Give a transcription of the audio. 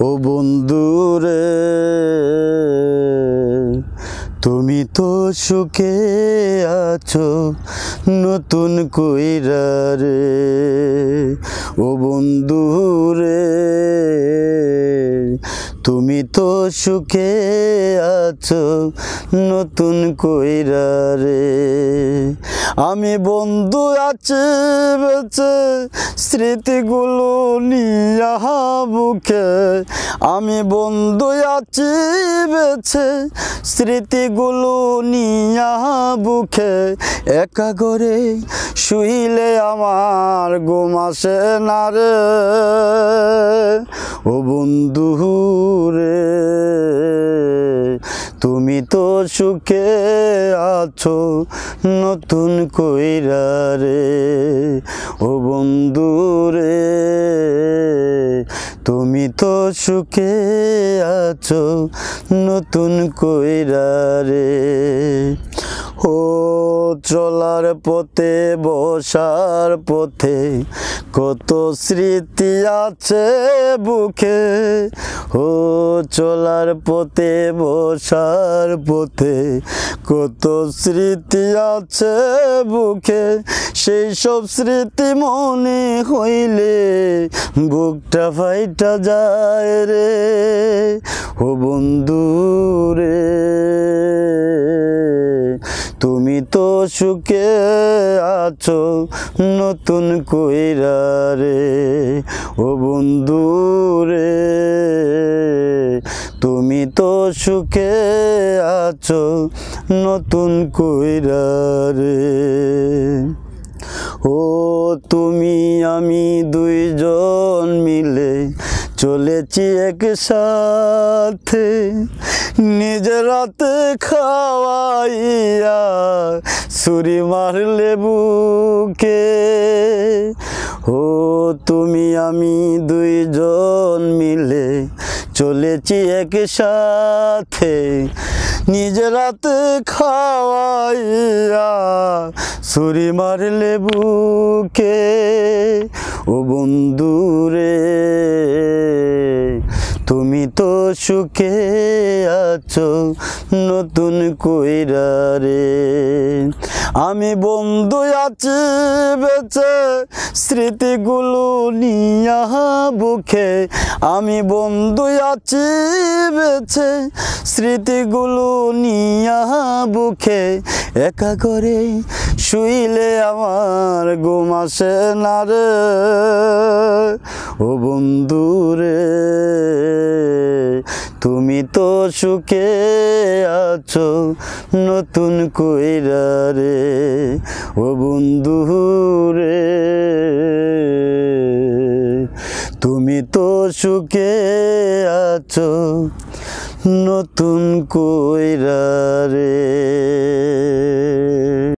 ও বন্ধুরে তুমি তো সুখে আছো নতুন কইরা রে। ও বন্ধুরে তুমি তো সুখে আছো নতুন কইরা রে। আমি বন্ধু আছি বেঁচে স্মৃতিগুলো নিয়া বুকে। আমি বন্ধু আছি বেঁচে স্মৃতিগুলো নিয়া বুকে। একা করে শুইলে আমার ঘুম আসে না রে। ও বন্ধু রে তুমি তো সুখে আছো নতুন কইরা রে। ও বন্ধু রে তুমি তো সুখে আছো নতুন কইরা রে। ও চলার পথে বসার পথে কত স্মৃতি আছে বুকে। ও চলার পথে বসার পথে কত স্মৃতি আছে বুকে। সেই সব স্মৃতি মনে হইলে বুকটা ফাইটা যায় রে। ও বন্ধু রে তুমি তো সুখে আছো নতুন কইরা রে। ও বন্ধু রে তুমি তো সুখে আছো নতুন কইরা রে। ও তুমি আমি দুইজন মিলে চলেছি একসাথে নিজের রাতে খাওয়াইয়া ছুরি মারলে বুকে। ও তুমি আমি দুইজন মিলে চলেছি একসাথে নিজের রাতে খাওয়াইয়া ছুরি মারলে বুকে। ও বন্ধু রে তুমি তো সুখে আছো নতুন কইরা রে। আমি বন্ধু আছি বেঁচে স্মৃতিগুলো নিয়া বুকে। আমি বন্ধু আছি বেঁচে স্মৃতিগুলো নিয়া বুকে। একা করে শুইলে আমার ঘুম আসে না রে। ও বন্ধু রে তুমি তো সুখে আছো নতুন কইরা রে। ও বন্ধু রে তুমি তো সুখে আছো নতুন কইরা রে।